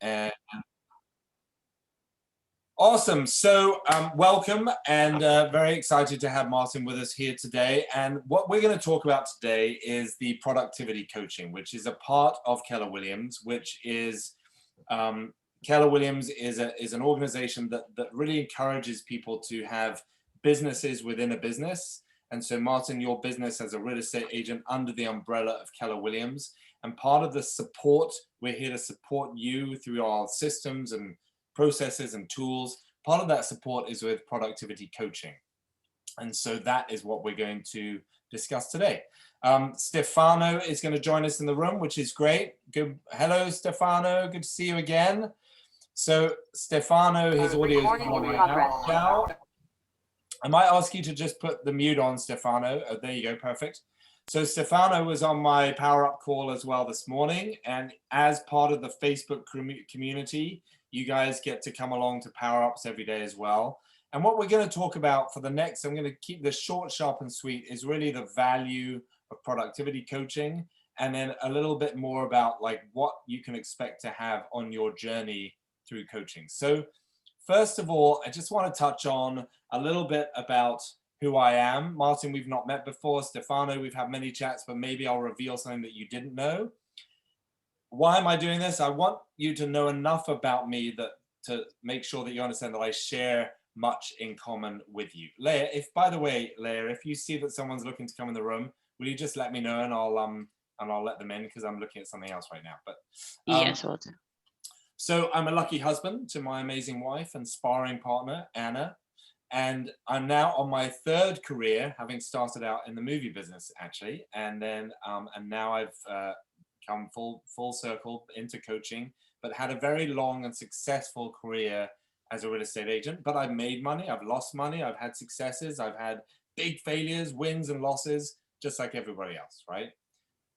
And awesome. So welcome, and very excited to have Martin with us here today. And what we're going to talk about today is the productivity coaching, which is a part of Keller Williams, which is Keller Williams is an organization that really encourages people to have businesses within a business. And so, Martin, your business as a real estate agent under the umbrella of Keller Williams. And part of the support, we're here to support you through our systems and processes and tools. Part of that support is with productivity coaching. And so that is what we're going to discuss today. Stefano is going to join us in the room, which is great. Good. Hello, Stefano. Good to see you again. So Stefano, his audio is coming out now. I might ask you to just put the mute on, Stefano. Oh, there you go. Perfect. So Stefano was on my Power Up call as well this morning. And as part of the Facebook community, you guys get to come along to Power Ups every day as well. And what we're going to talk about for the next, I'm going to keep this short, sharp, and sweet, is really the value of productivity coaching. And then a little bit more about like what you can expect to have on your journey through coaching. So first of all, I just want to touch on a little bit about who I am. Martin, we've not met before. Stefano, we've had many chats, but maybe I'll reveal something that you didn't know. Why am I doing this? I want you to know enough about me that to make sure that you understand that I share much in common with you. Leah, by the way, Leah, if you see that someone's looking to come in the room, will you just let me know, and I'll let them in, because I'm looking at something else right now. But yes, will do. So I'm a lucky husband to my amazing wife and sparring partner, Anna. And I'm now on my third career, having started out in the movie business, actually. And then, and now I've come full circle into coaching, but had a very long and successful career as a real estate agent. But I've made money, I've lost money, I've had successes, I've had big failures, wins and losses, just like everybody else, right?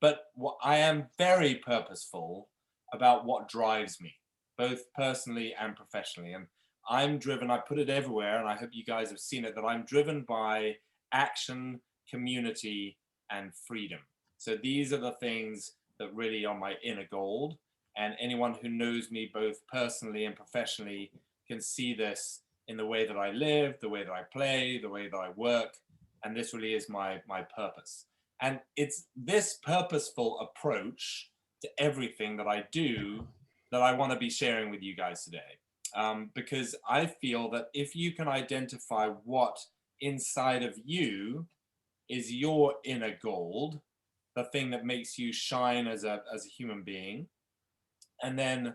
But I am very purposeful about what drives me, both personally and professionally. And I'm driven, I put it everywhere, and I hope you guys have seen it, that I'm driven by action, community, and freedom. So these are the things that really are my inner gold. And anyone who knows me both personally and professionally can see this in the way that I live, the way that I play, the way that I work. And this really is my purpose. And it's this purposeful approach to everything that I do that I want to be sharing with you guys today. Because I feel that if you can identify what inside of you is your inner gold, the thing that makes you shine as a human being, and then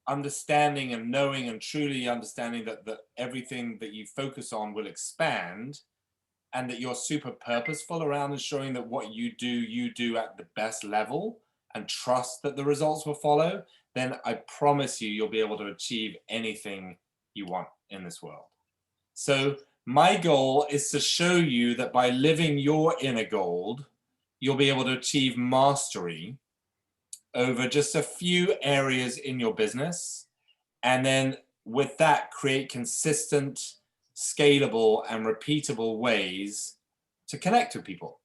understanding and knowing and truly understanding that everything that you focus on will expand, and that you're super purposeful around ensuring that what you do at the best level, and trust that the results will follow, then I promise you'll be able to achieve anything you want in this world. So my goal is to show you that by living your inner gold, you'll be able to achieve mastery over just a few areas in your business. And then with that, create consistent, scalable, and repeatable ways to connect with people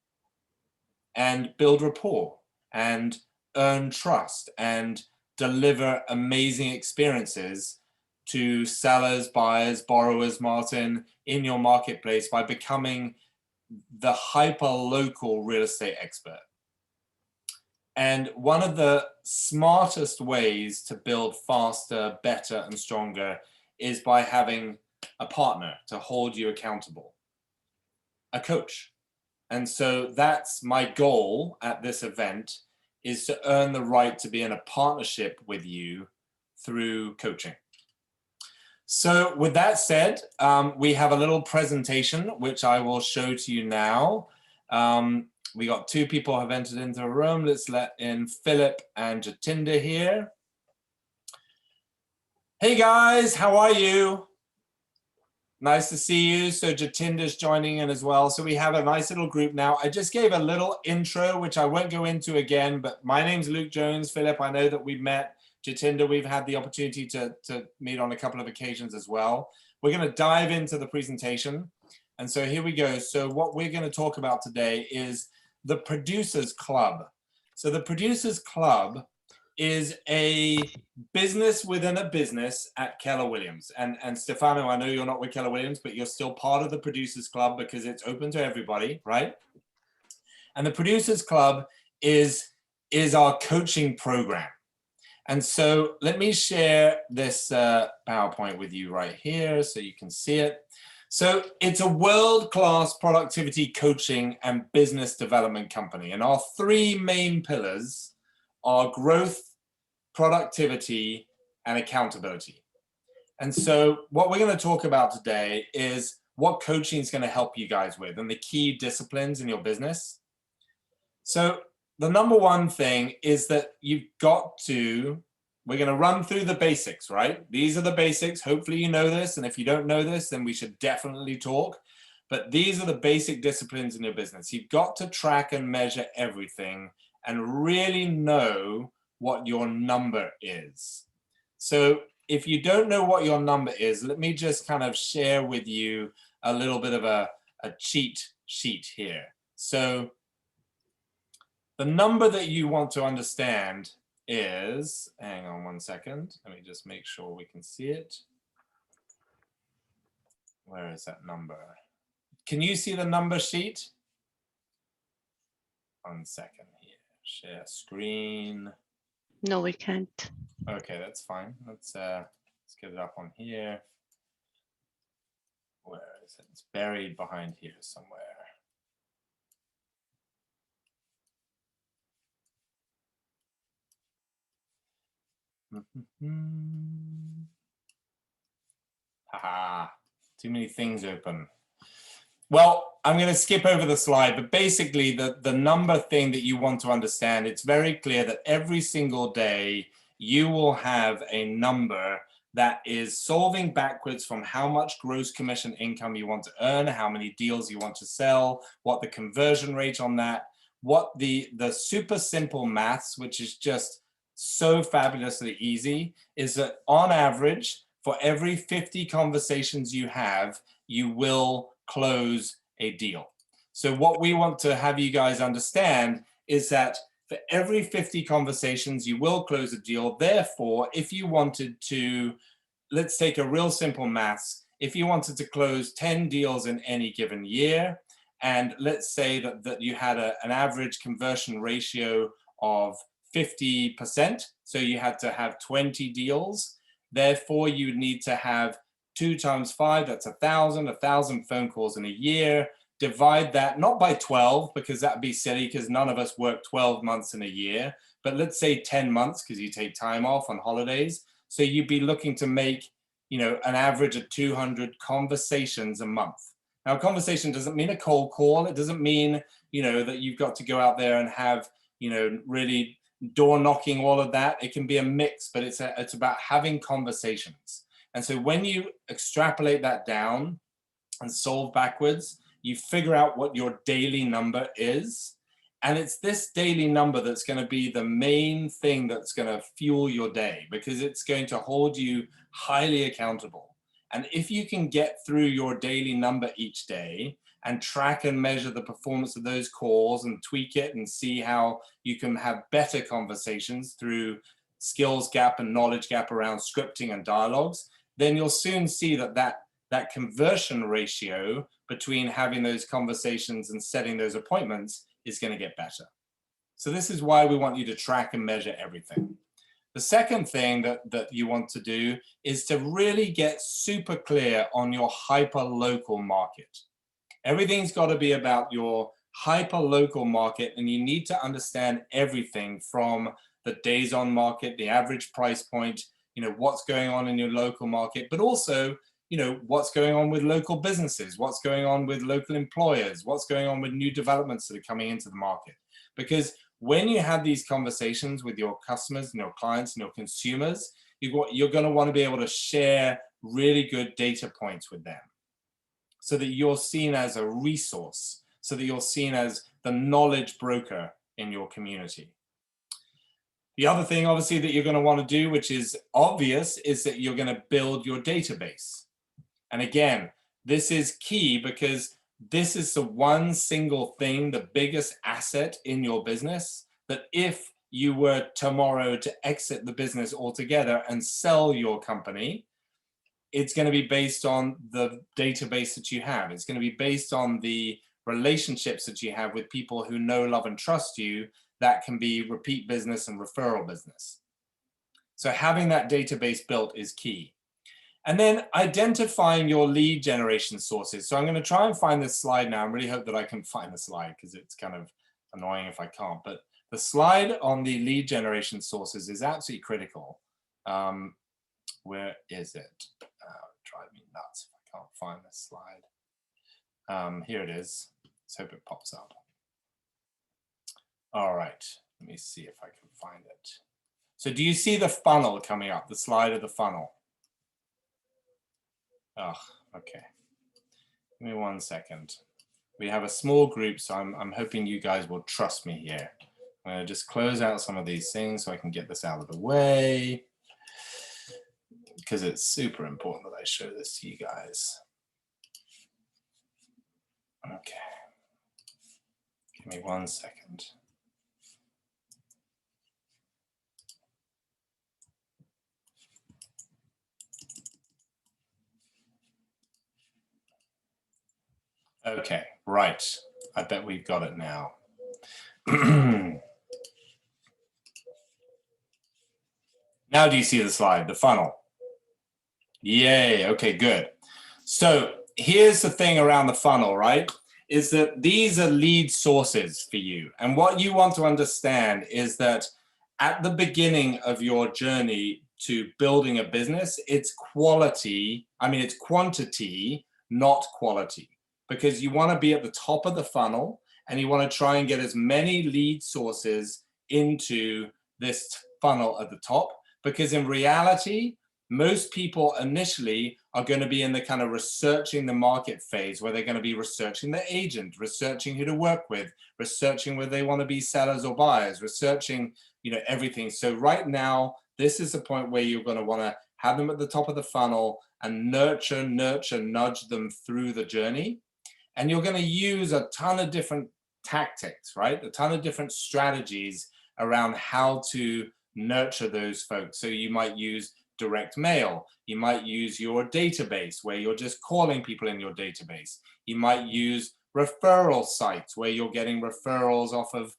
and build rapport and earn trust and deliver amazing experiences to sellers, buyers, borrowers, Martin, in your marketplace by becoming the hyper-local real estate expert. And one of the smartest ways to build faster, better, and stronger is by having a partner to hold you accountable, a coach. And so that's my goal at this event, is to earn the right to be in a partnership with you through coaching. So with that said, we have a little presentation, which I will show to you now. We got two people have entered into the room. Let's let in Philip and Jatinder here. Hey guys, how are you? Nice to see you. So Jatinder's joining in as well. So we have a nice little group now. I just gave a little intro, which I won't go into again, but my name's Luke Jones. Philip, I know that we've met. Jatinder, we've had the opportunity to meet on a couple of occasions as well. We're going to dive into the presentation. And so here we go. So what we're going to talk about today is the Producers Club. So the Producers Club is a business within a business at Keller Williams. And Stefano, I know you're not with Keller Williams, but you're still part of the Producers Club because it's open to everybody, right? And the Producers Club is our coaching program. And so let me share this PowerPoint with you right here so you can see it. So it's a world-class productivity coaching and business development company. And our three main pillars are growth, productivity, and accountability. And so what we're going to talk about today is what coaching is going to help you guys with and the key disciplines in your business. So the number one thing is that you've got to, we're going to run through the basics, right? These are the basics. Hopefully you know this. And if you don't know this, then we should definitely talk. But these are the basic disciplines in your business. You've got to track and measure everything and really know what your number is. So if you don't know what your number is, let me just kind of share with you a little bit of a cheat sheet here. So the number that you want to understand is, hang on one second, let me just make sure we can see it. Where is that number? Can you see the number sheet? 1 second here, share screen. No, we can't. Okay, that's fine. Let's get it up on here. Where is it? It's buried behind here somewhere. Haha, too many things open. Well, I'm going to skip over the slide, but basically the number thing that you want to understand, it's very clear that every single day you will have a number that is solving backwards from how much gross commission income you want to earn, how many deals you want to sell, what the conversion rate on that, what the super simple maths, which is just so fabulously easy, is that on average, for every 50 conversations you have, you will close a deal. So what we want to have you guys understand is that for every 50 conversations, you will close a deal. Therefore, if you wanted to, let's take a real simple maths, if you wanted to close 10 deals in any given year, and let's say that you had an average conversion ratio of 50%, so you had to have 20 deals, therefore you need to have 2 times 5, that's 1,000 phone calls in a year. Divide that, not by 12, because that'd be silly, because none of us work 12 months in a year, but let's say 10 months, because you take time off on holidays. So you'd be looking to make, you know, an average of 200 conversations a month. Now, a conversation doesn't mean a cold call. It doesn't mean, you know, that you've got to go out there and have, you know, really door knocking, all of that. It can be a mix, but it's about having conversations. And so when you extrapolate that down and solve backwards, you figure out what your daily number is. And it's this daily number that's going to be the main thing that's going to fuel your day, because it's going to hold you highly accountable. And if you can get through your daily number each day and track and measure the performance of those calls and tweak it and see how you can have better conversations through skills gap and knowledge gap around scripting and dialogues, then you'll soon see that conversion ratio between having those conversations and setting those appointments is going to get better. So this is why we want you to track and measure everything. The second thing that you want to do is to really get super clear on your hyper-local market. Everything's got to be about your hyper-local market, and you need to understand everything from the days on market, the average price point, you know, what's going on in your local market, but also, you know, what's going on with local businesses, what's going on with local employers, what's going on with new developments that are coming into the market. Because when you have these conversations with your customers and your clients and your consumers, you're going to want to be able to share really good data points with them so that you're seen as a resource, so that you're seen as the knowledge broker in your community. The other thing, obviously, that you're going to want to do, which is obvious, is that you're going to build your database. And again, this is key because this is the one single thing, the biggest asset in your business, that if you were tomorrow to exit the business altogether and sell your company, it's going to be based on the database that you have. It's going to be based on the relationships that you have with people who know, love, and trust you. That can be repeat business and referral business. So having that database built is key. And then identifying your lead generation sources. So I'm going to try and find this slide now. I really hope that I can find the slide because it's kind of annoying if I can't. But the slide on the lead generation sources is absolutely critical. Where is it? Drive me nuts if I can't find this slide. Here it is. Let's hope it pops up. All right, let me see if I can find it. So do you see the funnel coming up, the slide of the funnel? Oh, okay. Give me 1 second. We have a small group, so I'm hoping you guys will trust me here. I'm going to just close out some of these things so I can get this out of the way, because it's super important that I show this to you guys. Okay. Give me 1 second. Okay, right. I bet we've got it now. Now do you see the slide, the funnel? Yay, okay, good. So here's the thing around the funnel, right? Is that these are lead sources for you. And what you want to understand is that at the beginning of your journey to building a business, it's quality, it's quantity, not quality. Because you want to be at the top of the funnel and you want to try and get as many lead sources into this funnel at the top. Because in reality, most people initially are going to be in the kind of researching the market phase where they're going to be researching the agent, researching who to work with, researching whether they want to be sellers or buyers, researching, everything. So right now, this is the point where you're going to want to have them at the top of the funnel and nurture, nudge them through the journey. And you're going to use a ton of different tactics, right? A ton of different strategies around how to nurture those folks. So you might use direct mail. You might use your database where you're just calling people in your database. You might use referral sites where you're getting referrals off of,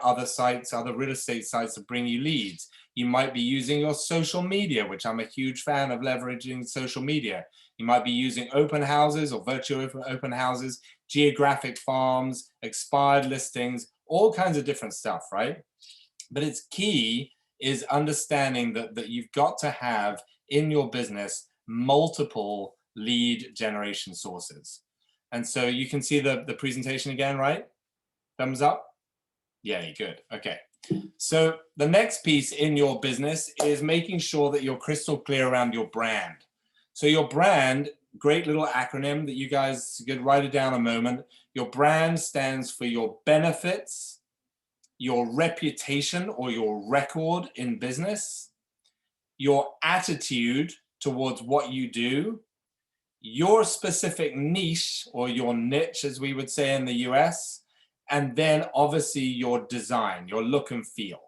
other sites, other real estate sites that bring you leads. You might be using your social media, which I'm a huge fan of leveraging social media. You might be using open houses or virtual open houses, geographic farms, expired listings, all kinds of different stuff, right? But it's key is understanding that you've got to have in your business multiple lead generation sources. And so you can see the presentation again, right? Thumbs up? Yeah, good. Okay. So the next piece in your business is making sure that you're crystal clear around your brand. So your brand, great little acronym that you guys could write it down a moment. Your brand stands for your benefits, your reputation or your record in business, your attitude towards what you do, your specific niche or your niche, as we would say in the US, and then obviously your design, your look and feel.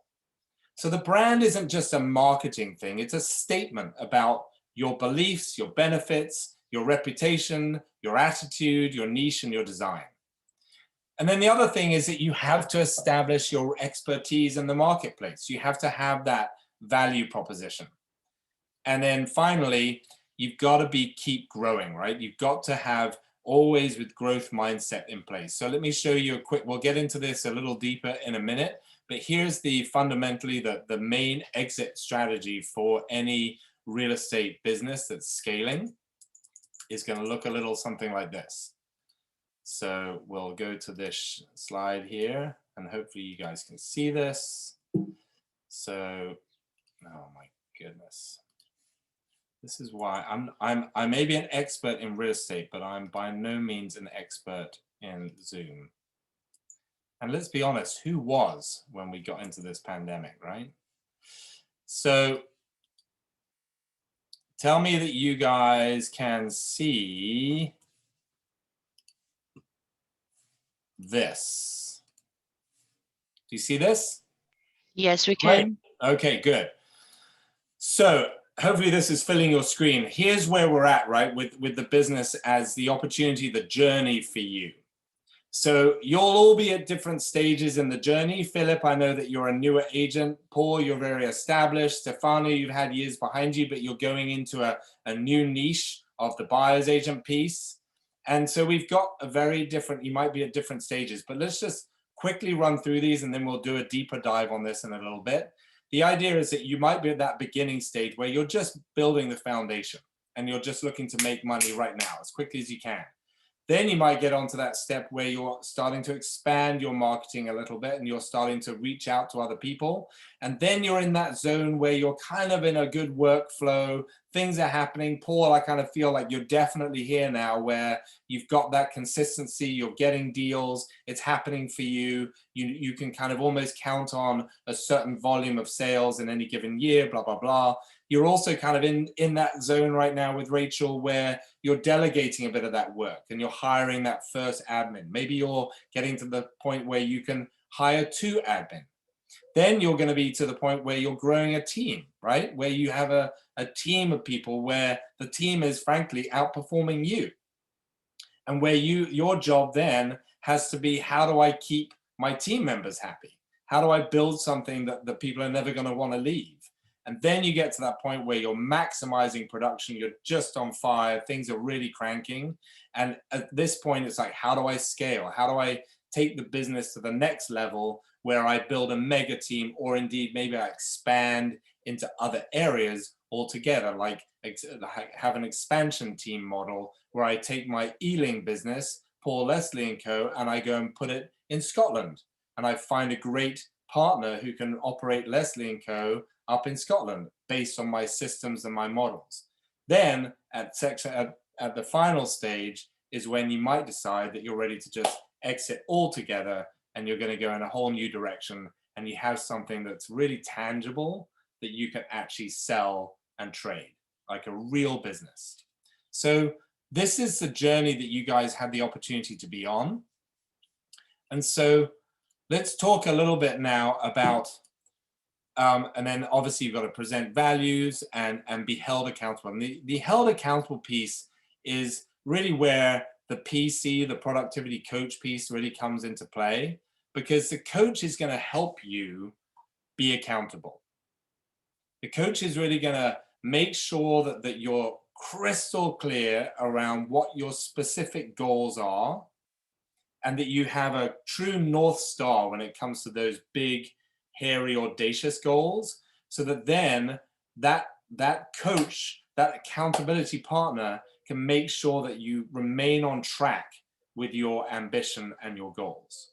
So the brand isn't just a marketing thing, it's a statement about your beliefs, your benefits, your reputation, your attitude, your niche, and your design. And then the other thing is that you have to establish your expertise in the marketplace. You have to have that value proposition. And then finally, you've got to keep growing, right? You've got to have always with growth mindset in place. So let me show you we'll get into this a little deeper in a minute, but here's fundamentally the main exit strategy for any real estate business that's scaling is going to look a little something like this. So we'll go to this slide here and hopefully you guys can see this. So, oh my goodness. This is why I may be an expert in real estate, but I'm by no means an expert in Zoom. And let's be honest, who was when we got into this pandemic, right? So tell me that you guys can see this. Do you see this? Yes, we Great. can. Okay, good. So hopefully this is filling your screen. Here's where we're at, right? With the business as the opportunity, the journey for you. So you'll all be at different stages in the journey. Philip, I know that you're a newer agent. Paul, you're very established. Stefano, you've had years behind you, but you're going into a new niche of the buyer's agent piece. And so we've got a very different, you might be at different stages, but let's just quickly run through these and then we'll do a deeper dive on this in a little bit. The idea is that you might be at that beginning stage where you're just building the foundation and you're just looking to make money right now as quickly as you can. Then you might get onto that step where you're starting to expand your marketing a little bit and you're starting to reach out to other people. And then you're in that zone where you're kind of in a good workflow, things are happening. Paul, I kind of feel like you're definitely here now where you've got that consistency, you're getting deals, it's happening for you. You can kind of almost count on a certain volume of sales in any given year, blah, blah, blah. You're also kind of in that zone right now with Rachel where you're delegating a bit of that work and you're hiring that first admin. Maybe you're getting to the point where you can hire 2 admin. Then you're going to be to the point where you're growing a team, right? Where you have a team of people where the team is frankly outperforming you. And where your job then has to be, how do I keep my team members happy? How do I build something that people are never going to want to leave? And then you get to that point where you're maximizing production, you're just on fire, things are really cranking. And at this point, it's like, how do I scale? How do I take the business to the next level where I build a mega team, or indeed maybe I expand into other areas altogether, like have an expansion team model where I take my Ealing business, Paul Leslie & Co., and I go and put it in Scotland. And I find a great partner who can operate Leslie & Co. up in Scotland based on my systems and my models. Then at the final stage is when you might decide that you're ready to just exit altogether and you're going to go in a whole new direction and you have something that's really tangible that you can actually sell and trade, like a real business. So this is the journey that you guys had the opportunity to be on. And so let's talk a little bit now about and then obviously you've got to present values and be held accountable. And the held accountable piece is really where the PC, the productivity coach piece really comes into play, because the coach is going to help you be accountable. The coach is really going to make sure that you're crystal clear around what your specific goals are and that you have a true North Star when it comes to those big, hairy, audacious goals, so that then that coach, that accountability partner can make sure that you remain on track with your ambition and your goals.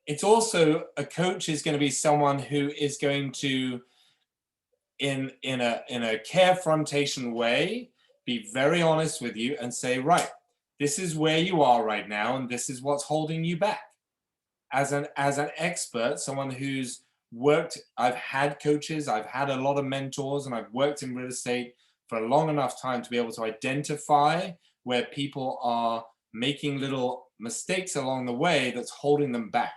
It's also, a coach is going to be someone who is going to, in a carefrontation way, be very honest with you and say, right, this is where you are right now and this is what's holding you back. As an expert, someone who's worked, I've had coaches, I've had a lot of mentors, and I've worked in real estate for a long enough time to be able to identify where people are making little mistakes along the way that's holding them back.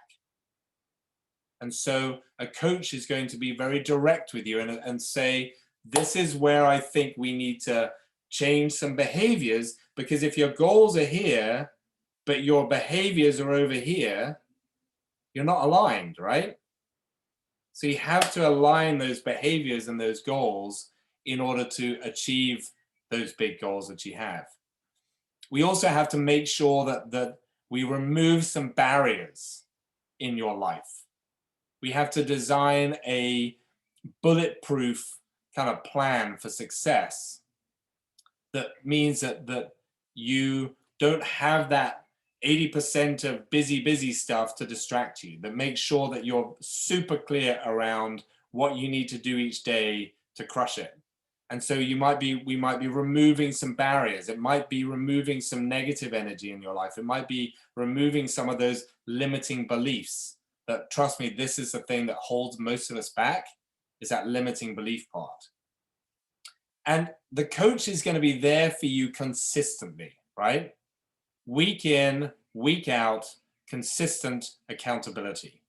And so a coach is going to be very direct with you and say, this is where I think we need to change some behaviors, because if your goals are here, but your behaviors are over here, you're not aligned, right? So you have to align those behaviors and those goals in order to achieve those big goals that you have. We also have to make sure that we remove some barriers in your life. We have to design a bulletproof kind of plan for success that means that you don't have that 80% of busy stuff to distract you, that makes sure that you're super clear around what you need to do each day to crush it. And so we might be removing some barriers. It might be removing some negative energy in your life. It might be removing some of those limiting beliefs that, trust me, this is the thing that holds most of us back, is that limiting belief part. And the coach is going to be there for you consistently, right? Week in, week out, consistent accountability.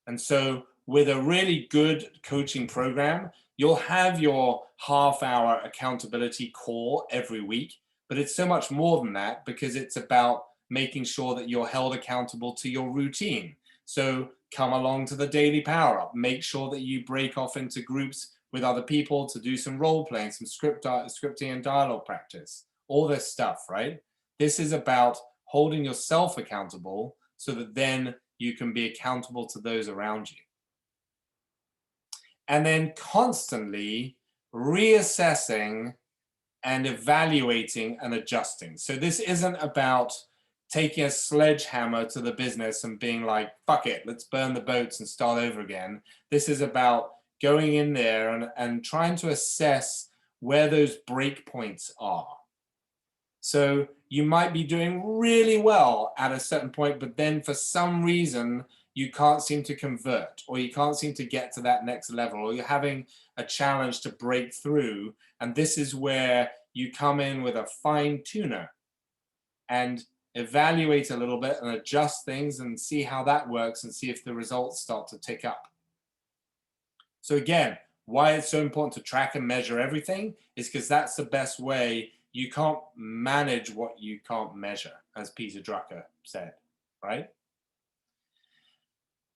And so with a really good coaching program, you'll have your half-hour accountability call every week, but it's so much more than that because it's about making sure that you're held accountable to your routine. So come along to the daily power up, make sure that you break off into groups with other people to do some role playing, some scripting and dialogue practice, all this stuff, right? This is about holding yourself accountable so that then you can be accountable to those around you. And then constantly reassessing and evaluating and adjusting. So this isn't about taking a sledgehammer to the business and being like, fuck it, let's burn the boats and start over again. This is about going in there and trying to assess where those break points are. So you might be doing really well at a certain point, but then for some reason, you can't seem to convert, or you can't seem to get to that next level, or you're having a challenge to break through. And this is where you come in with a fine tuner and evaluate a little bit and adjust things and see how that works and see if the results start to tick up. So again, why it's so important to track and measure everything is because that's the best way. You can't manage what you can't measure, as Peter Drucker said, right?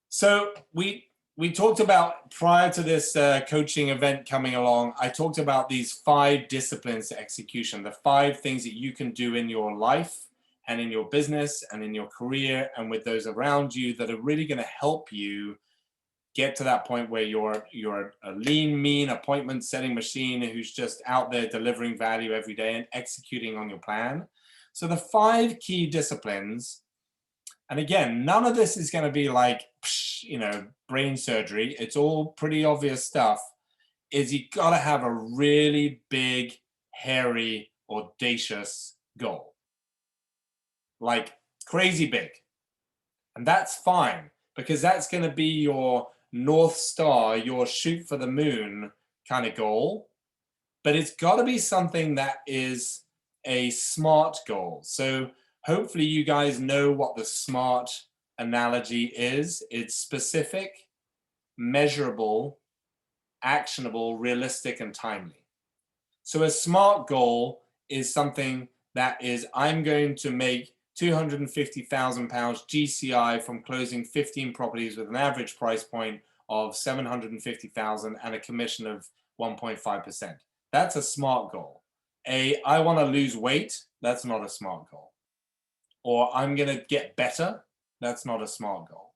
So we talked about, prior to this coaching event coming along, I talked about these 5 disciplines to execution, the 5 things that you can do in your life and in your business and in your career and with those around you that are really going to help you get to that point where you're a lean, mean appointment setting machine who's just out there delivering value every day and executing on your plan. So the 5 key disciplines, and again, none of this is going to be like, you know, brain surgery. It's all pretty obvious stuff. Is you got to have a really big, hairy, audacious goal. Like crazy big. And that's fine because that's going to be your North Star, your shoot for the moon kind of goal. But it's got to be something that is a SMART goal. So hopefully you guys know what the SMART analogy is. It's specific, measurable, actionable, realistic, and timely. So a SMART goal is something that is, I'm going to make £250,000 GCI from closing 15 properties with an average price point of 750,000 and a commission of 1.5%. That's a SMART goal. I want to lose weight, that's not a SMART goal. Or I'm going to get better, that's not a SMART goal.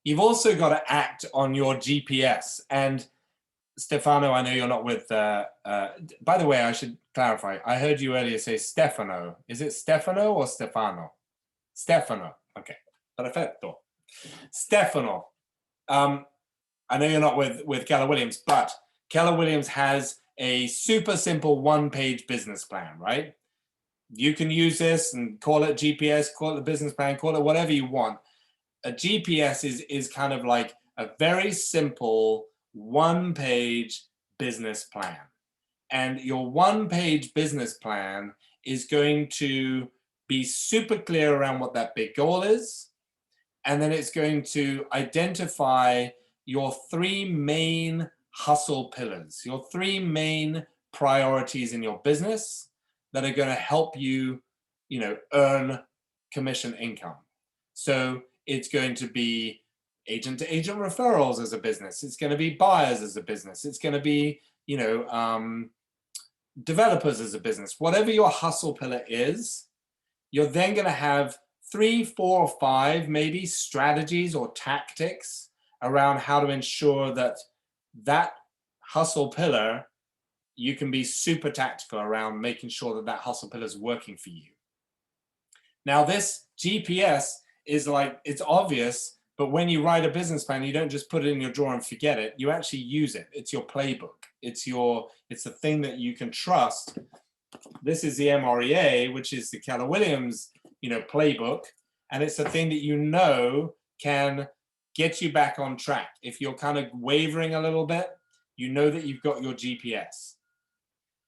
You've also got to act on your GPS. And Stefano, I know you're not with, by the way, I should clarify. I heard you earlier say Stefano. Is it Stefano or Stefano? Stefano, okay, perfetto. Stefano, I know you're not with Keller Williams, but Keller Williams has a super simple 1-page business plan, right? You can use this and call it GPS, call it a business plan, call it whatever you want. A GPS is kind of like a very simple 1-page business plan. And your 1-page business plan is going to be super clear around what that big goal is. And then it's going to identify your 3 main hustle pillars, your 3 main priorities in your business that are going to help you, you know, earn commission income. So it's going to be agent-to-agent referrals as a business. It's going to be buyers as a business. It's going to be, you know, developers as a business. Whatever your hustle pillar is, you're then going to have 3, 4, or 5 maybe strategies or tactics around how to ensure that that hustle pillar, you can be super tactical around making sure that that hustle pillar is working for you. Now, this GPS is like, it's obvious, but when you write a business plan, you don't just put it in your drawer and forget it. You actually use it. It's your playbook. It's the thing that you can trust. This is the MREA, which is the Keller Williams, you know, playbook. And it's the thing that you know can get you back on track. If you're kind of wavering a little bit, you know that you've got your GPS.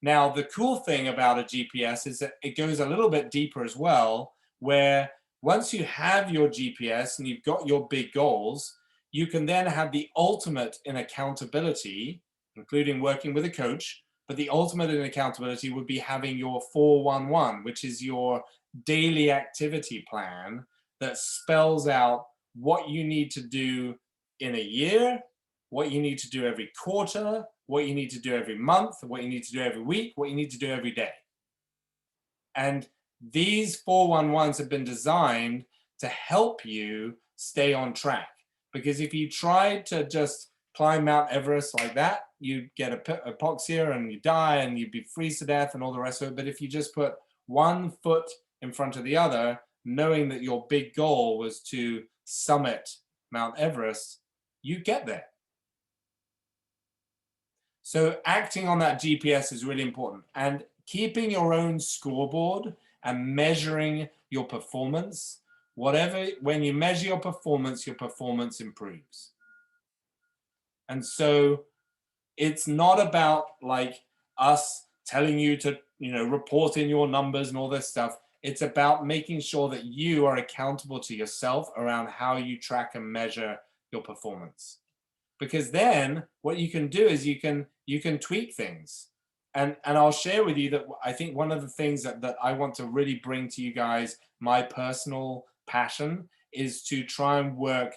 Now, the cool thing about a GPS is that it goes a little bit deeper as well, where once you have your GPS and you've got your big goals, you can then have the ultimate in accountability, including working with a coach, but the ultimate in accountability would be having your 411, which is your daily activity plan that spells out what you need to do in a year, what you need to do every quarter, what you need to do every month, what you need to do every week, what you need to do every day. And these 411s have been designed to help you stay on track. Because if you tried to just climb Mount Everest like that, you'd get hypoxia and you die and you'd be freeze to death and all the rest of it. But if you just put one foot in front of the other, knowing that your big goal was to summit Mount Everest, you get there. So acting on that GPS is really important, and keeping your own scoreboard and measuring your performance. When you measure your performance improves. And so it's not about like us telling you to, report in your numbers and all this stuff. It's about making sure that you are accountable to yourself around how you track and measure your performance. Because then what you can do is you can tweak things. And I'll share with you that I think one of the things that I want to really bring to you guys, my personal passion, is to try and work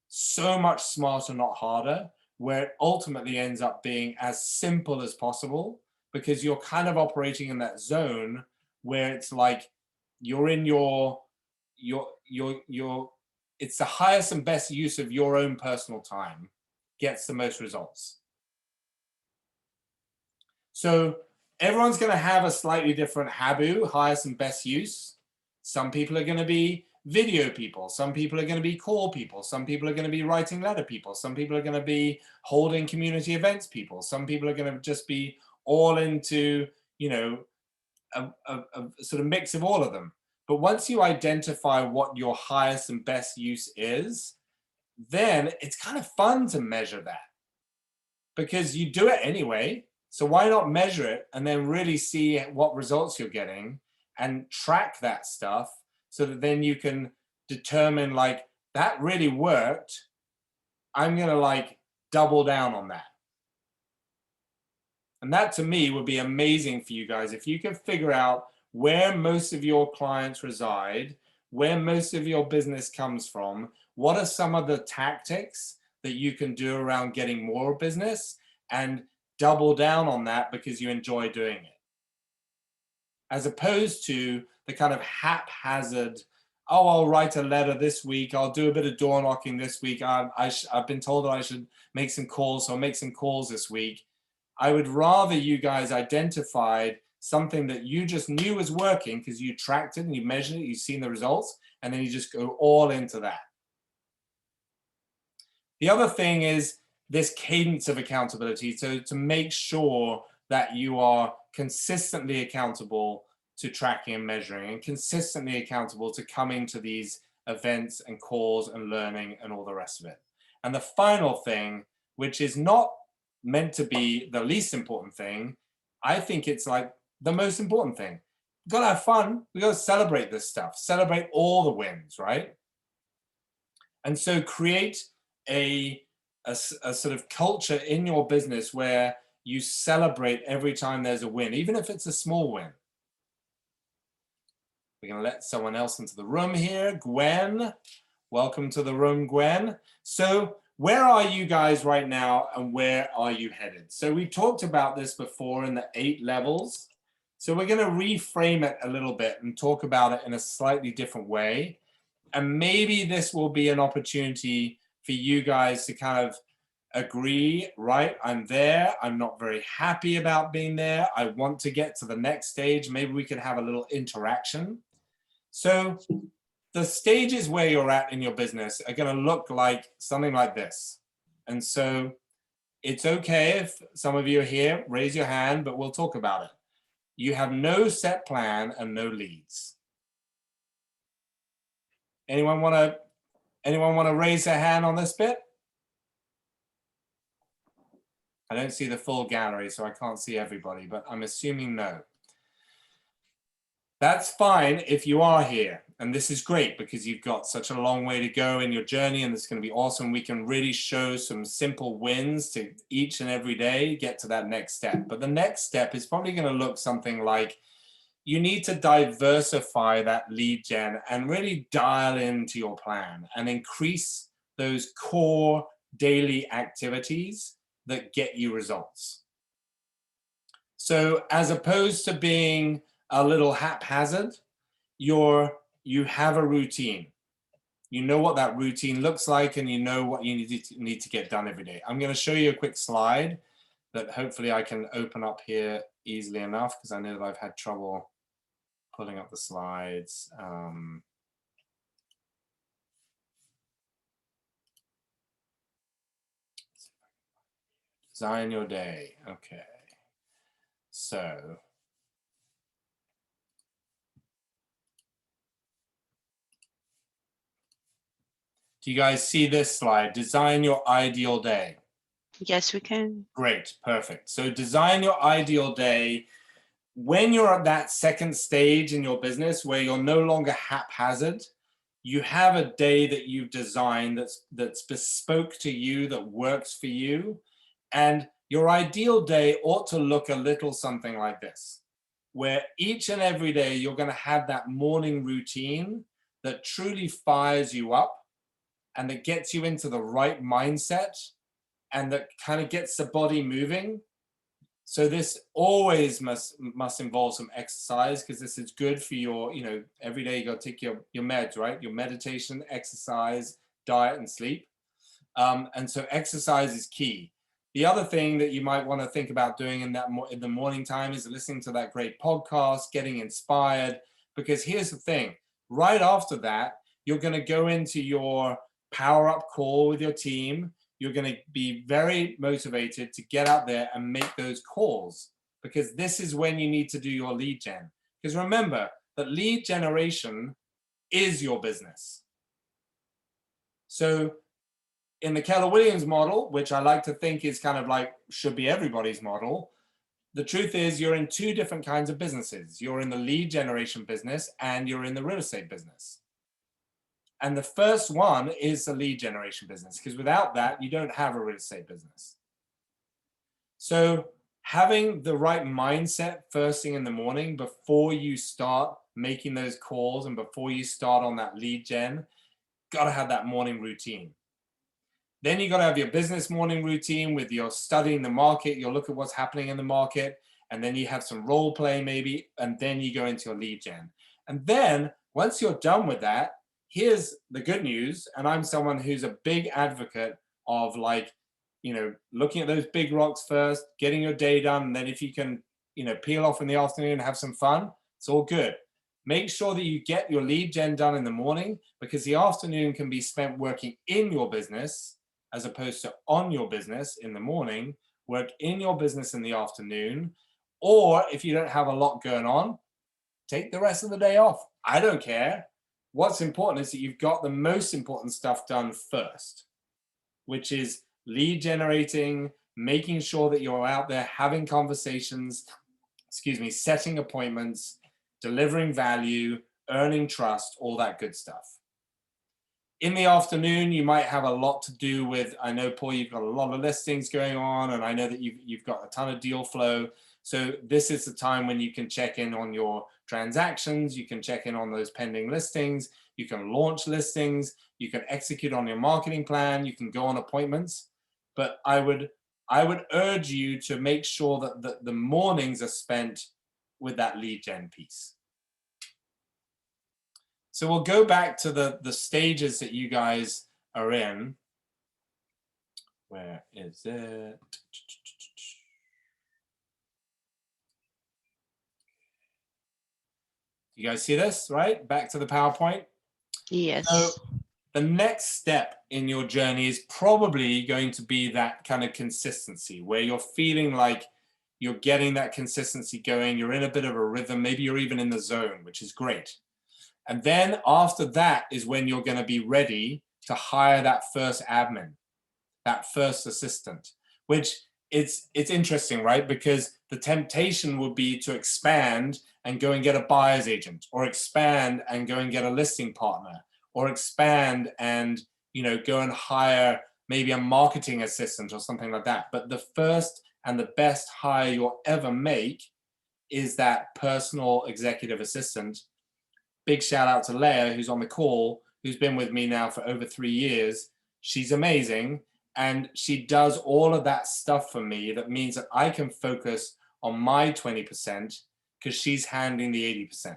so much smarter, not harder, where it ultimately ends up being as simple as possible, because you're kind of operating in that zone where it's like you're in it's the highest and best use of your own personal time gets the most results. So everyone's going to have a slightly different habu, highest and best use. Some people are going to be video people. Some people are going to be call people. Some people are going to be writing letter people. Some people are going to be holding community events people. Some people are going to just be all into, a sort of mix of all of them. But once you identify what your highest and best use is, then it's kind of fun to measure that, because you do it anyway. So why not measure it and then really see what results you're getting and track that stuff, so that then you can determine, like, that really worked. I'm going to like double down on that. And that to me would be amazing for you guys. If you can figure out where most of your clients reside, where most of your business comes from, what are some of the tactics that you can do around getting more business, and double down on that because you enjoy doing it. As opposed to the kind of haphazard, oh, I'll write a letter this week, I'll do a bit of door knocking this week, I've been told that I should make some calls, so I'll make some calls this week. I would rather you guys identified something that you just knew was working because you tracked it and you measured it, you've seen the results, and then you just go all into that. The other thing is this cadence of accountability. So to make sure that you are consistently accountable to tracking and measuring, and consistently accountable to coming to these events and calls and learning and all the rest of it. And the final thing, which is not meant to be the least important thing, I think it's like the most important thing. We've got to have fun. We've got to celebrate this stuff, celebrate all the wins, right? And so create a sort of culture in your business where you celebrate every time there's a win, even if it's a small win. We're going to let someone else into the room here. Gwen, welcome to the room, Gwen. So where are you guys right now, and where are you headed? So we talked about this before in the 8 levels. So we're going to reframe it a little bit and talk about it in a slightly different way. And maybe this will be an opportunity for you guys to kind of agree, right? I'm there. I'm not very happy about being there. I want to get to the next stage. Maybe we could have a little interaction. So the stages where you're at in your business are going to look like something like this. And so it's okay if some of you are here, raise your hand, but we'll talk about it. You have no set plan and no leads. Anyone want to raise their hand on this bit? I don't see the full gallery, so I can't see everybody, but I'm assuming no. That's fine if you are here. And this is great because you've got such a long way to go in your journey, and it's going to be awesome. We can really show some simple wins to each and every day get to that next step. But the next step is probably going to look something like you need to diversify that lead gen and really dial into your plan and increase those core daily activities that get you results. So as opposed to being a little haphazard, you have a routine. You know what that routine looks like, and you know what you need to get done every day. I'm going to show you a quick slide that hopefully I can open up here easily enough, because I know that I've had trouble pulling up the slides. Design your day. Okay. So do you guys see this slide? Design your ideal day. Yes, we can. Great, perfect. So design your ideal day. When you're at that second stage in your business where you're no longer haphazard, you have a day that you've designed that's bespoke to you, that works for you. And your ideal day ought to look a little something like this, where each and every day you're going to have that morning routine that truly fires you up and that gets you into the right mindset and that kind of gets the body moving. So this always must involve some exercise, because this is good for your, every day you got to take your meds, right? Your meditation, exercise, diet, and sleep. And so exercise is key. The other thing that you might want to think about doing in the morning time is listening to that great podcast, getting inspired, because here's the thing, right after that, you're going to go into your power up call with your team. You're going to be very motivated to get out there and make those calls, because this is when you need to do your lead gen. Because remember that lead generation is your business. So in the Keller Williams model, which I like to think is kind of like should be everybody's model, the truth is you're in two different kinds of businesses. You're in the lead generation business and you're in the real estate business. And the first one is the lead generation business, because without that, you don't have a real estate business. So having the right mindset first thing in the morning before you start making those calls and before you start on that lead gen, got to have that morning routine. Then you got to have your business morning routine with your studying the market. You'll look at what's happening in the market, and then you have some role play maybe, and then you go into your lead gen. And then once you're done with that, here's the good news. And I'm someone who's a big advocate of looking at those big rocks first, getting your day done. And then if you can, peel off in the afternoon and have some fun, it's all good. Make sure that you get your lead gen done in the morning, because the afternoon can be spent working in your business as opposed to on your business in the morning. Work in your business in the afternoon. Or if you don't have a lot going on, take the rest of the day off. I don't care. What's important is that you've got the most important stuff done first, which is lead generating, making sure that you're out there having conversations, setting appointments, delivering value, earning trust, all that good stuff. In the afternoon, you might have a lot to do with, I know, Paul, you've got a lot of listings going on, and I know that you've got a ton of deal flow. So this is the time when you can check in on your transactions, you can check in on those pending listings, you can launch listings, you can execute on your marketing plan, you can go on appointments. But I would urge you to make sure that the mornings are spent with that lead gen piece. So we'll go back to the stages that you guys are in. Where is it? You guys see this, right? Back to the PowerPoint. Yes. So the next step in your journey is probably going to be that kind of consistency, where you're feeling like you're getting that consistency going. You're in a bit of a rhythm. Maybe you're even in the zone, which is great. And then after that is when you're going to be ready to hire that first admin, that first assistant, which it's interesting, right? Because the temptation would be to expand and go and get a buyer's agent, or expand and go and get a listing partner, or expand and, you know, go and hire maybe a marketing assistant or something like that. But the first and the best hire you'll ever make is that personal executive assistant. Big shout out to Leah, who's on the call, who's been with me now for over 3 years. She's amazing. And she does all of that stuff for me. That means that I can focus on my 20% because she's handling the 80%.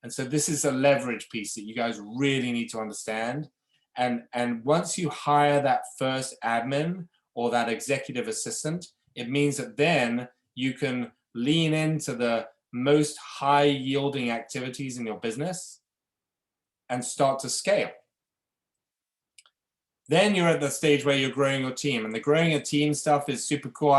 And so this is a leverage piece that you guys really need to understand. And once you hire that first admin or that executive assistant, it means that then you can lean into the most high yielding activities in your business and start to scale. Then you're at the stage where you're growing your team, and the growing a team stuff is super cool.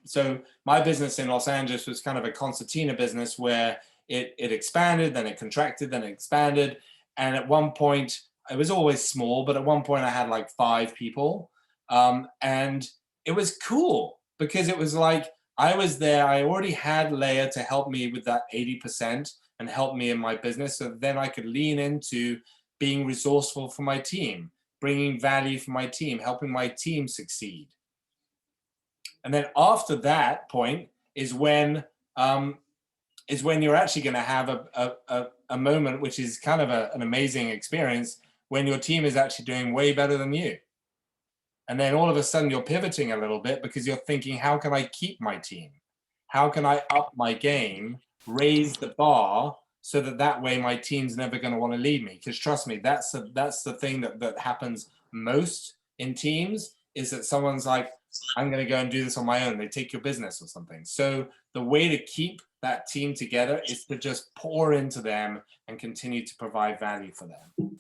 So my business in Los Angeles was kind of a concertina business where it expanded, then it contracted, then it expanded. And at one point, it was always small, but at one point I had like 5 people. And it was cool because it was like, I was there, I already had Leah to help me with that 80% and help me in my business. So then I could lean into being resourceful for my team, bringing value for my team, helping my team succeed. And then after that point is when you're actually going to have a moment, which is kind of an amazing experience, when your team is actually doing way better than you. And then all of a sudden you're pivoting a little bit because you're thinking, how can I keep my team? How can I up my game, raise the bar, so that way my team's never going to want to leave me? Because trust me, that's the thing that happens most in teams, is that someone's like, I'm going to go and do this on my own. They take your business or something. So the way to keep that team together is to just pour into them and continue to provide value for them.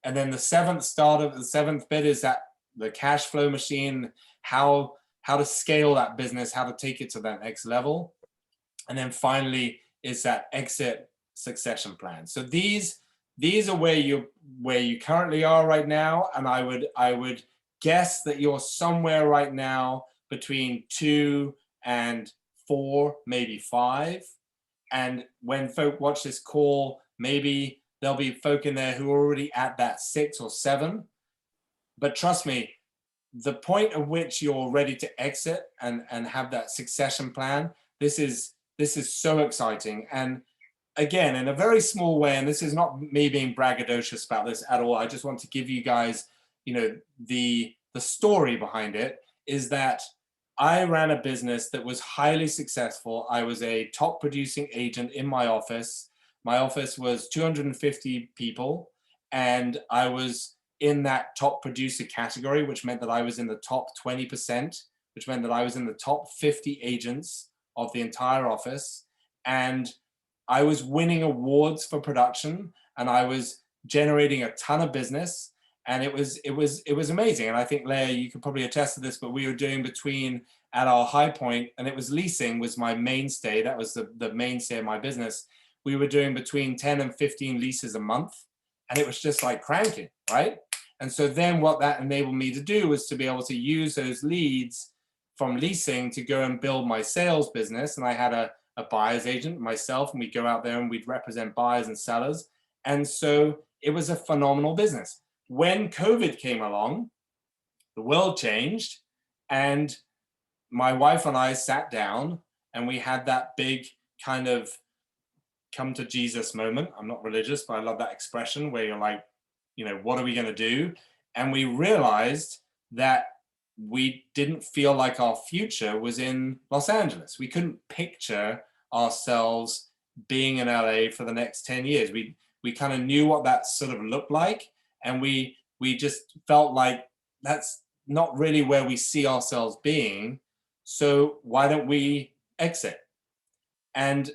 And then the seventh bit is that the cash flow machine, how to scale that business, how to take it to that next level. And then finally is that exit succession plan. So these are where you currently are right now. And I would guess that you're somewhere right now between 2 and 4, maybe 5. And when folk watch this call, maybe there'll be folk in there who are already at that 6 or 7. But trust me, the point at which you're ready to exit and have that succession plan, this is so exciting. And again, in a very small way, and this is not me being braggadocious about this at all, I just want to give you guys, you know, the story behind it, is that I ran a business that was highly successful. I was a top producing agent in my office. My office was 250 people, and I was in that top producer category, which meant that I was in the top 20%, which meant that I was in the top 50 agents of the entire office. And I was winning awards for production, and I was generating a ton of business, and it was amazing. And I think, Leah, you could probably attest to this, but we were doing at our high point, and it was leasing was my mainstay. That was the mainstay of my business. We were doing between 10 and 15 leases a month, and it was just like cranking, right? And so then what that enabled me to do was to be able to use those leads from leasing to go and build my sales business. And I had a buyer's agent, myself, and we'd go out there and we'd represent buyers and sellers. And so it was a phenomenal business. When COVID came along, the world changed, and my wife and I sat down and we had that big kind of come to Jesus moment. I'm not religious, but I love that expression where you're like, you know, what are we going to do? And we realized that we didn't feel like our future was in Los Angeles. We couldn't picture ourselves being in LA for the next 10 years. We kind of knew what that sort of looked like, and we just felt like that's not really where we see ourselves being. So why don't we exit? And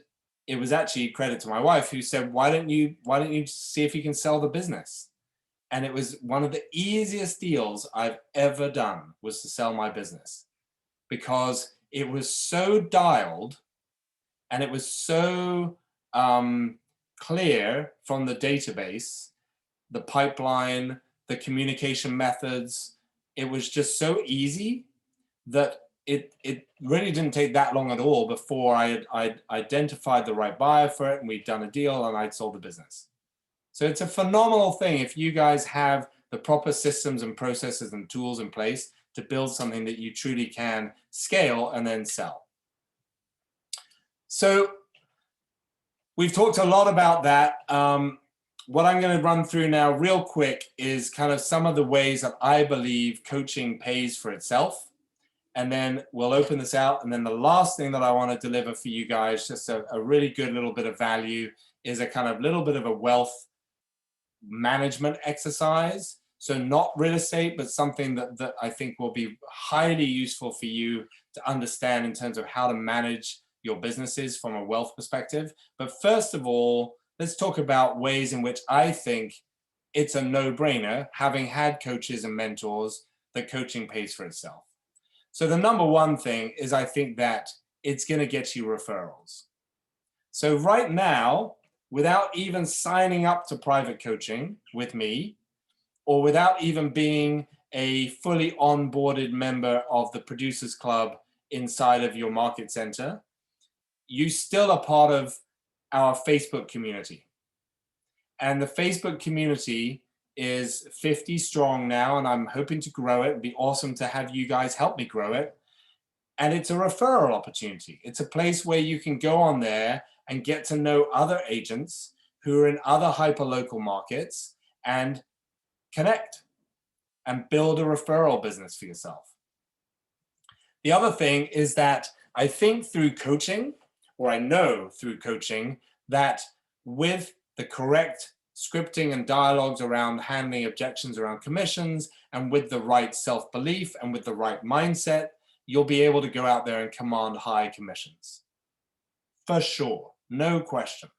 it was actually credit to my wife, who said, why don't you see if you can sell the business? And it was one of the easiest deals I've ever done, was to sell my business, because it was so dialed and it was so clear from the database, the pipeline, the communication methods. It was just so easy that it really didn't take that long at all before I'd identified the right buyer for it, and we'd done a deal, and I'd sold the business. So it's a phenomenal thing if you guys have the proper systems and processes and tools in place to build something that you truly can scale and then sell. So we've talked a lot about that. What I'm going to run through now real quick is kind of some of the ways that I believe coaching pays for itself. And then we'll open this out. And then the last thing that I want to deliver for you guys, just a really good little bit of value, is a kind of little bit of a wealth management exercise. So not real estate, but something that I think will be highly useful for you to understand in terms of how to manage your businesses from a wealth perspective. But first of all, let's talk about ways in which I think it's a no-brainer, having had coaches and mentors, that coaching pays for itself. So the number one thing is, I think that it's going to get you referrals. So right now, without even signing up to private coaching with me, or without even being a fully onboarded member of the Producers Club inside of your market center, you still are part of our Facebook community. And the Facebook community is 50 strong now, and I'm hoping to grow it. It'd be awesome to have you guys help me grow it. And it's a referral opportunity. It's a place where you can go on there and get to know other agents who are in other hyperlocal markets and connect and build a referral business for yourself. The other thing is that I think through coaching, or I know through coaching, that with the correct scripting and dialogues around handling objections around commissions, and with the right self-belief and with the right mindset, you'll be able to go out there and command high commissions. For sure, no question.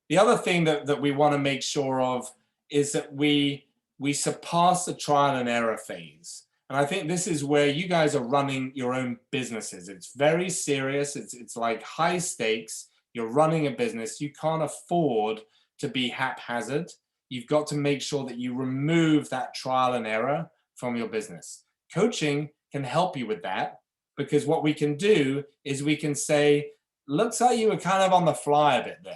The other thing that we want to make sure of is that we surpass the trial and error phase. And I think this is where you guys are running your own businesses. It's very serious. It's like high stakes. You're running a business. You can't afford to be haphazard. You've got to make sure that you remove that trial and error from your business. Coaching can help you with that, because what we can do is we can say, looks like you were kind of on the fly a bit there.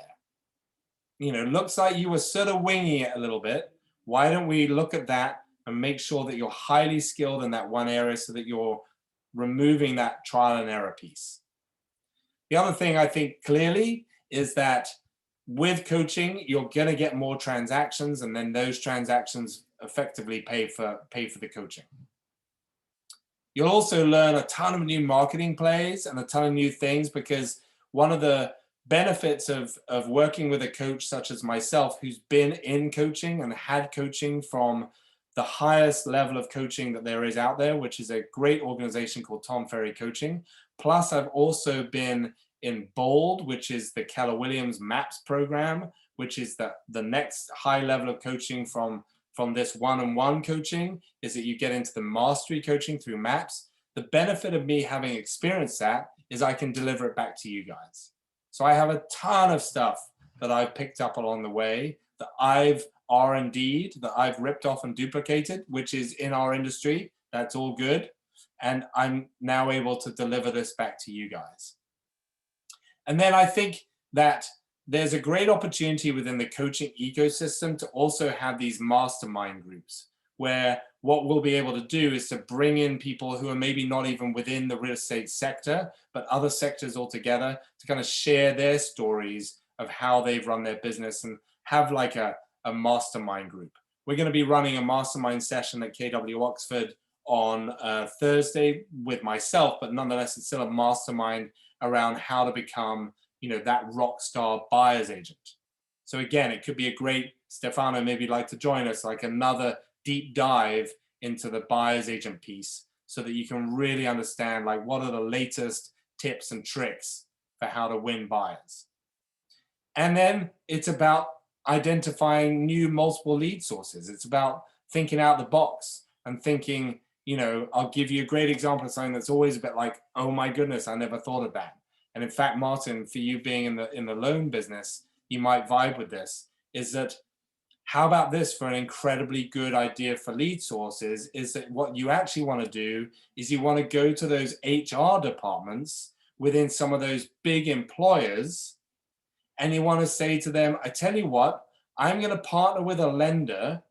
Looks like you were sort of winging it a little bit. Why don't we look at that and make sure that you're highly skilled in that one area, so that you're removing that trial and error piece. The other thing I think clearly is that with coaching, you're going to get more transactions, and then those transactions effectively pay for the coaching. You'll also learn a ton of new marketing plays and a ton of new things, because one of the benefits of working with a coach such as myself, who's been in coaching and had coaching from the highest level of coaching that there is out there, which is a great organization called Tom Ferry Coaching. Plus, I've also been in BOLD, which is the Keller Williams MAPS program, which is the next high level of coaching from this one-on-one coaching, is that you get into the mastery coaching through MAPS. The benefit of me having experienced that is I can deliver it back to you guys. So I have a ton of stuff that I've picked up along the way, that I've R&D'd, that I've ripped off and duplicated, which is in our industry. That's all good. And I'm now able to deliver this back to you guys. And then I think that there's a great opportunity within the coaching ecosystem to also have these mastermind groups, where what we'll be able to do is to bring in people who are maybe not even within the real estate sector, but other sectors altogether, to kind of share their stories of how they've run their business and have like a mastermind group. We're going to be running a mastermind session at KW Oxford on Thursday with myself, but nonetheless, it's still a mastermind around how to become, that rock star buyer's agent. So again, it could be a great, Stefano maybe like to join us, like another deep dive into the buyer's agent piece, so that you can really understand like what are the latest tips and tricks for how to win buyers. And then it's about identifying new multiple lead sources. It's about thinking out the box and thinking, I'll give you a great example of something that's always a bit like, oh my goodness, I never thought of that. And in fact, Martin, for you being in the loan business, you might vibe with this, is that How about this for an incredibly good idea for lead sources is that what you actually want to do is you want to go to those HR departments within some of those big employers, and you want to say to them, I tell you what, I'm going to partner with a lender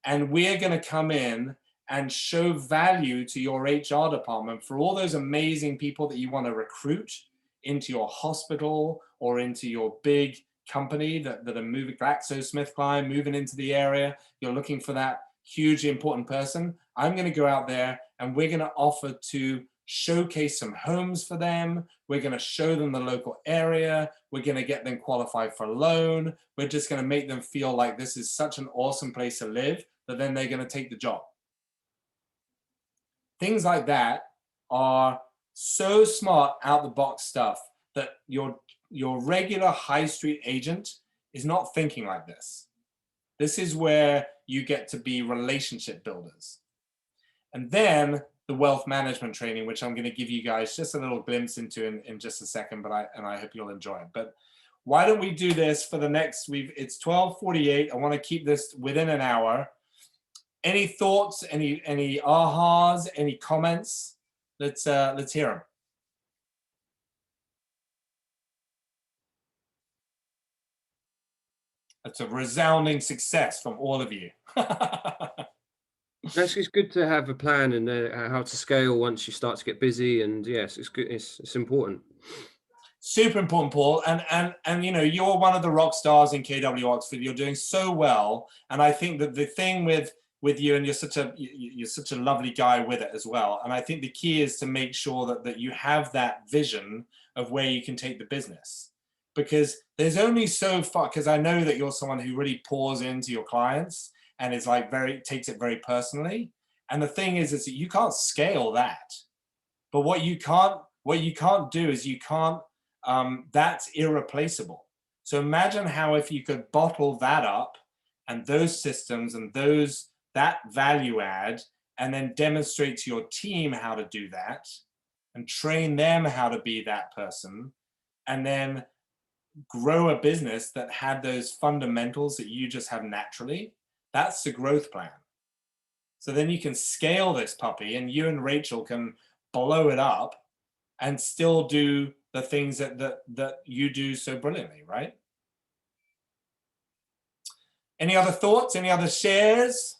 and we're going to come in and show value to your HR department for all those amazing people that you want to recruit into your hospital or into your big company that are moving, GlaxoSmithKline, moving into the area. You're looking for that hugely important person. I'm going to go out there and we're going to offer to showcase some homes for them. We're going to show them the local area. We're going to get them qualified for a loan. We're just going to make them feel like this is such an awesome place to live that then they're going to take the job. Things like that are so smart out the box stuff that your regular high street agent is not thinking like this. This is where you get to be relationship builders. And then the wealth management training, which I'm going to give you guys just a little glimpse into in just a second, but I hope you'll enjoy it. But why don't we do this for the next, it's 12:48. I want to keep this within an hour. Any thoughts, any ahas, any comments? Let's hear them. That's a resounding success from all of you. It's good to have a plan and how to scale once you start to get busy. And yes, it's good. It's important. Super important, Paul. And you know, you're one of the rock stars in KW Oxford. You're doing so well. And I think that the thing with you, and you're such a lovely guy with it as well. And I think the key is to make sure that you have that vision of where you can take the business. Because there's only so far, because I know that you're someone who really pours into your clients and is like takes it very personally. And the thing is that you can't scale that. But what you can't do is that's irreplaceable. So imagine how if you could bottle that up and those systems and that value add, and then demonstrate to your team how to do that and train them how to be that person, and then grow a business that had those fundamentals that you just have naturally. That's the growth plan. So then you can scale this puppy and you and Rachel can blow it up and still do the things that you do so brilliantly, right? Any other thoughts? Any other shares?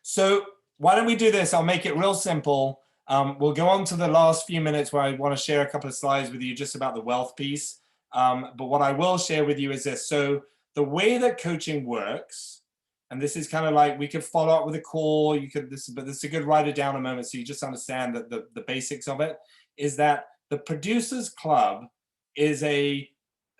So why don't we do this? I'll make it real simple. We'll go on to the last few minutes where I want to share a couple of slides with you just about the wealth piece. But what I will share with you is this. So the way that coaching works, and this is kind of like, we could follow up with a call, but this is a good write it down a moment so you just understand that the basics of it, is that the Producers Club is a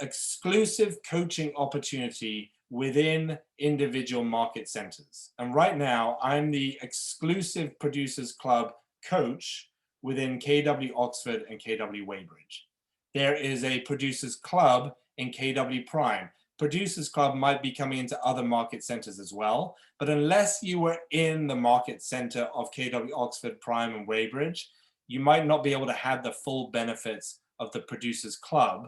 exclusive coaching opportunity within individual market centers. And right now, I'm the exclusive Producers Club coach within KW Oxford and KW Weybridge. There is a Producers Club in KW Prime. Producers Club might be coming into other market centers as well, but unless you were in the market center of KW Oxford, Prime, and Weybridge, you might not be able to have the full benefits of the Producers Club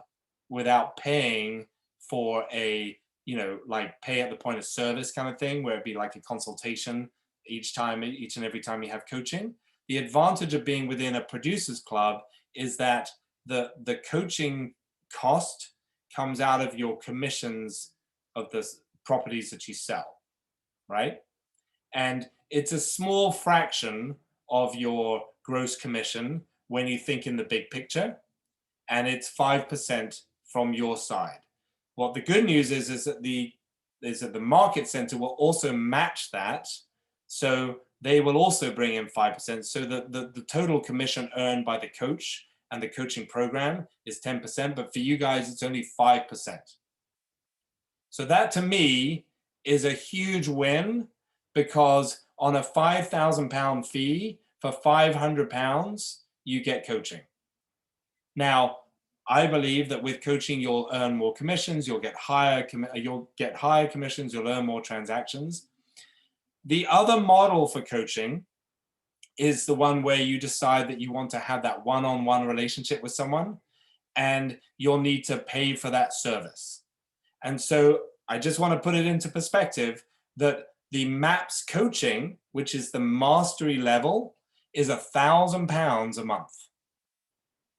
without paying for a, like pay at the point of service kind of thing, where it'd be like a consultation each and every time you have coaching. The advantage of being within a Producers Club is that the coaching cost comes out of your commissions of the properties that you sell, right? And it's a small fraction of your gross commission when you think in the big picture, and it's 5% from your side. What the good news is that the market center will also match that, so they will also bring in 5%. So the total commission earned by the coach and the coaching program is 10%, but for you guys, it's only 5%. So that to me is a huge win, because on a £5,000 fee for £500, you get coaching. Now, I believe that with coaching, you'll earn more commissions, you'll get higher commissions, you'll earn more transactions. The other model for coaching is the one where you decide that you want to have that one-on-one relationship with someone, and you'll need to pay for that service. And so I just want to put it into perspective that the MAPS coaching, which is the mastery level, is £1,000 a month.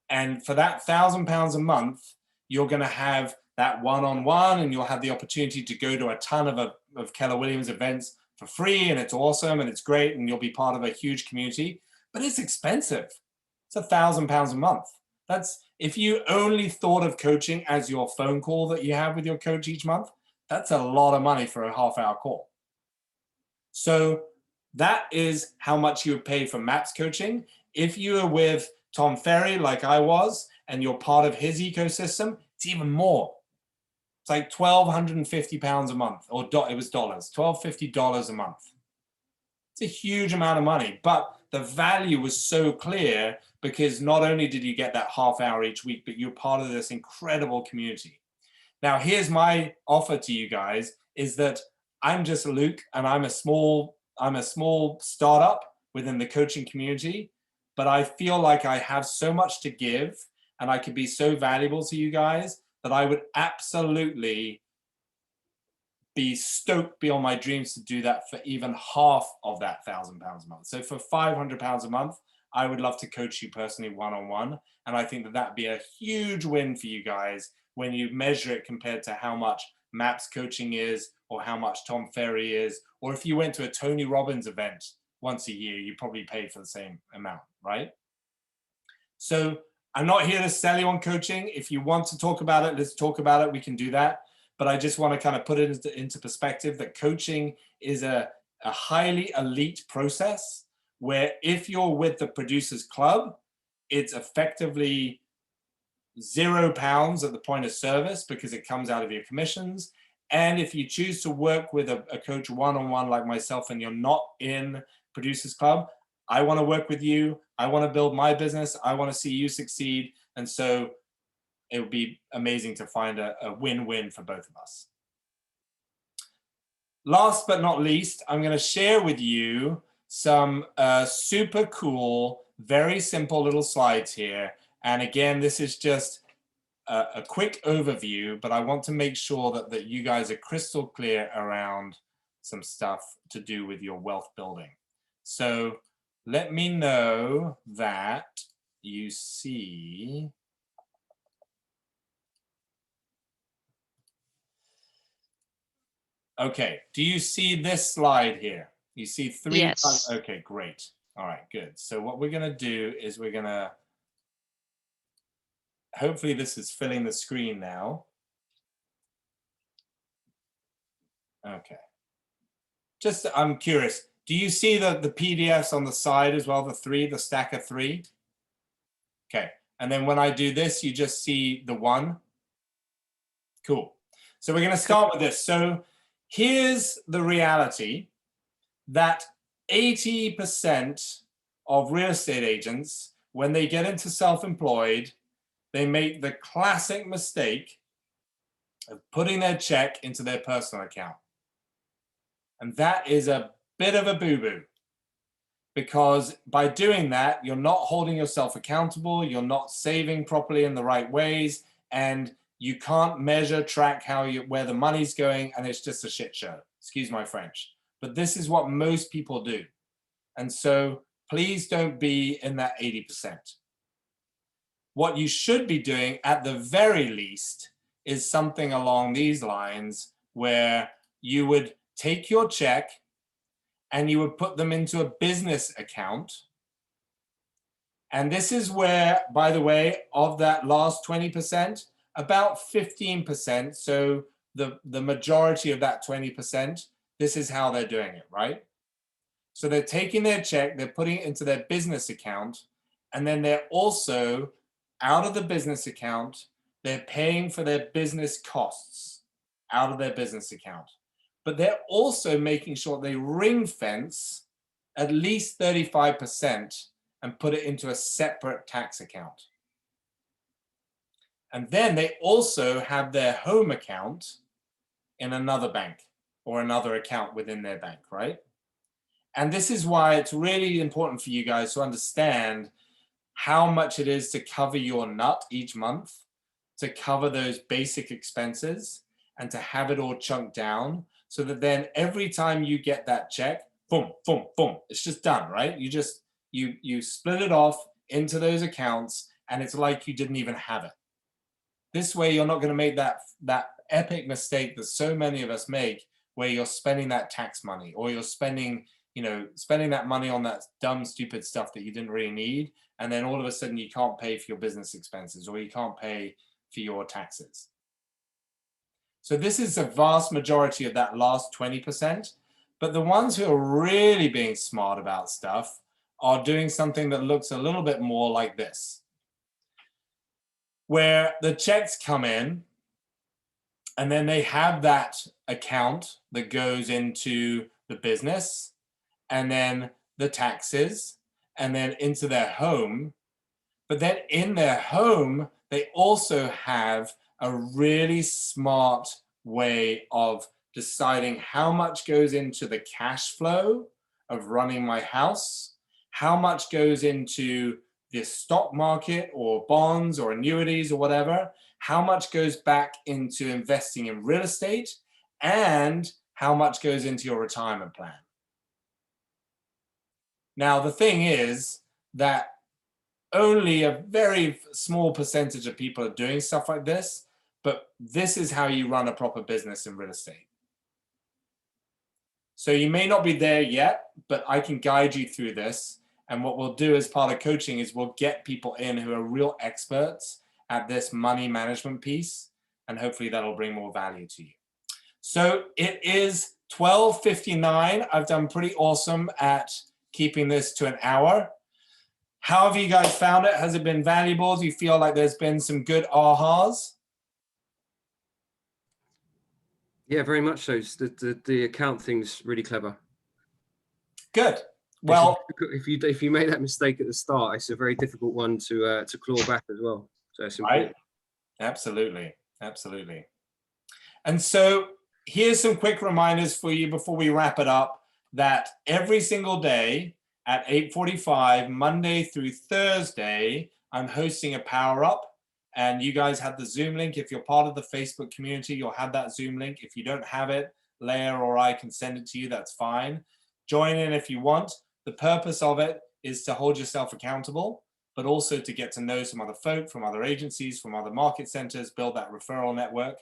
And for that £1,000 a month, you're going to have that one-on-one, and you'll have the opportunity to go to a ton of Keller Williams events for free, and it's awesome and it's great, and you'll be part of a huge community, but it's expensive. It's £1,000 a month. That's, if you only thought of coaching as your phone call that you have with your coach each month, that's a lot of money for a half-hour call. So that is how much you would pay for MAPS coaching. If you are with Tom Ferry, like I was, and you're part of his ecosystem, it's even more. It's like £1,250 a month, or it was dollars, $1,250 a month. It's a huge amount of money, but the value was so clear because not only did you get that half hour each week, but you're part of this incredible community. Now, here's my offer to you guys, is that I'm just Luke, and I'm a small startup within the coaching community, but I feel like I have so much to give and I could be so valuable to you guys that I would absolutely be stoked beyond my dreams to do that for even half of that £1,000 a month. So for £500 a month, I would love to coach you personally one-on-one. And I think that that'd be a huge win for you guys when you measure it compared to how much MAPS coaching is, or how much Tom Ferry is, or if you went to a Tony Robbins event once a year, you probably paid for the same amount, right? So I'm not here to sell you on coaching. If you want to talk about it, let's talk about it. We can do that. But I just want to kind of put it into perspective that coaching is a highly elite process where if you're with the Producers Club, it's effectively £0 at the point of service because it comes out of your commissions. And if you choose to work with a coach one-on-one like myself and you're not in Producers Club, I want to work with you. I want to build my business. I want to see you succeed. And so it would be amazing to find a win-win for both of us. Last but not least, I'm going to share with you some super cool, very simple little slides here. And again, this is just a quick overview, but I want to make sure that you guys are crystal clear around some stuff to do with your wealth building. So let me know that you see. Okay, do you see this slide here? You see three? Yes. Okay, great. All right, good. So what we're gonna do is we're gonna, hopefully this is filling the screen now. Okay. Just, I'm curious, do you see the PDFs on the side as well, the stack of 3? Okay, and then when I do this, you just see the 1. Cool. So we're gonna start with this. So here's the reality that 80% of real estate agents, when they get into self-employed, they make the classic mistake of putting their check into their personal account. And that is a bit of a boo-boo, because by doing that, you're not holding yourself accountable, you're not saving properly in the right ways, and you can't measure, track where the money's going, and it's just a shit show. Excuse my French. But this is what most people do. And so please don't be in that 80%. What you should be doing at the very least is something along these lines, where you would take your check and you would put them into a business account. And this is where, by the way, of that last 20%, about 15%, so the majority of that 20%, this is how they're doing it, right? So they're taking their check, they're putting it into their business account, and then they're also, out of the business account, they're paying for their business costs out of their business account. But they're also making sure they ring fence at least 35% and put it into a separate tax account. And then they also have their home account in another bank or another account within their bank, right? And this is why it's really important for you guys to understand how much it is to cover your nut each month, to cover those basic expenses. and to have it all chunked down so that then every time you get that check, boom, boom, boom, it's just done, right? You just, you split it off into those accounts and it's like you didn't even have it. This way, you're not going to make that epic mistake that so many of us make, where you're spending that tax money, or you're spending that money on that dumb, stupid stuff that you didn't really need. And then all of a sudden you can't pay for your business expenses, or you can't pay for your taxes. So this is a vast majority of that last 20%. But the ones who are really being smart about stuff are doing something that looks a little bit more like this, where the checks come in and then they have that account that goes into the business and then the taxes and then into their home. But then in their home, they also have a really smart way of deciding how much goes into the cash flow of running my house, how much goes into the stock market or bonds or annuities or whatever, how much goes back into investing in real estate, and how much goes into your retirement plan. Now, the thing is that only a very small percentage of people are doing stuff like this, but this is how you run a proper business in real estate. So you may not be there yet, but I can guide you through this. And what we'll do as part of coaching is we'll get people in who are real experts at this money management piece, and hopefully that'll bring more value to you. So it is 12:59. I've done pretty awesome at keeping this to an hour. How have you guys found it? Has it been valuable? Do you feel like there's been some good ahas? Yeah, very much so. The account thing's really clever. Good. Well, if you make that mistake at the start, it's a very difficult one to claw back as well. So it's important. Right. Absolutely. Absolutely. And so here's some quick reminders for you before we wrap it up, that every single day at 8:45, Monday through Thursday, I'm hosting a power up, and you guys have the Zoom link. If you're part of the Facebook community, you'll have that Zoom link. If you don't have it, Leah or I can send it to you. That's fine. Join in if you want. The purpose of it is to hold yourself accountable, but also to get to know some other folk from other agencies, from other market centers, build that referral network.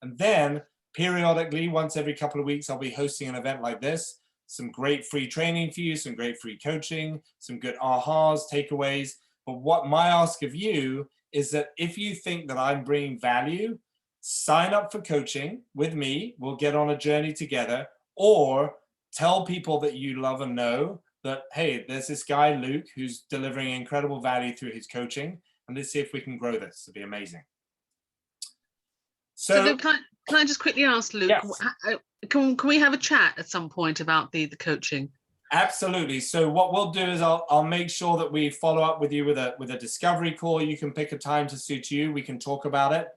And then periodically, once every couple of weeks, I'll be hosting an event like this. Some great free training for you, some great free coaching, some good ahas, takeaways. But what my ask of you is that if you think that I'm bringing value, sign up for coaching with me. We'll get on a journey together, or tell people that you love and know that, hey, there's this guy, Luke, who's delivering incredible value through his coaching, and let's see if we can grow this. It'll be amazing. So Luke, can I just quickly ask, Luke, yes. Can we have a chat at some point about the coaching? Absolutely. So what we'll do is I'll make sure that we follow up with you with a discovery call. You can pick a time to suit you. We can talk about it.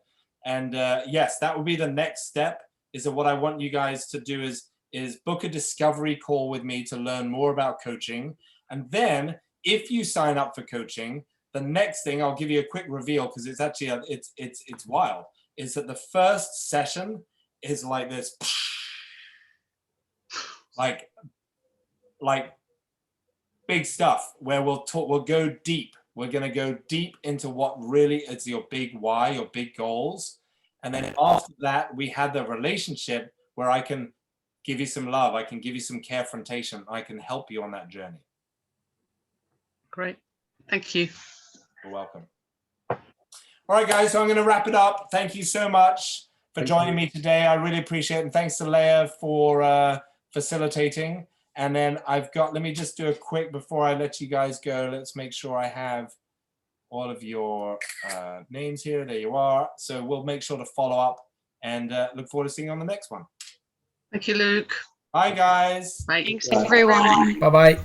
And yes, that would be the next step, is that what I want you guys to do is book a discovery call with me to learn more about coaching. And then if you sign up for coaching, the next thing, I'll give you a quick reveal, because it's actually, it's wild, is that the first session is like this, like big stuff, where we'll go deep. We're going to go deep into what really is your big why, your big goals. And then after that, we had the relationship where I can give you some love. I can give you some carefrontation. I can help you on that journey. Great. Thank you. You're welcome. All right, guys, so I'm going to wrap it up. Thank you so much for joining me today. I really appreciate it. And thanks to Leah for facilitating. And then let me just do a quick, before I let you guys go, let's make sure I have all of your names here. There you are. So we'll make sure to follow up, and look forward to seeing you on the next one. Thank you, Luke. Bye, guys. Bye. Thanks, everyone. Bye-bye.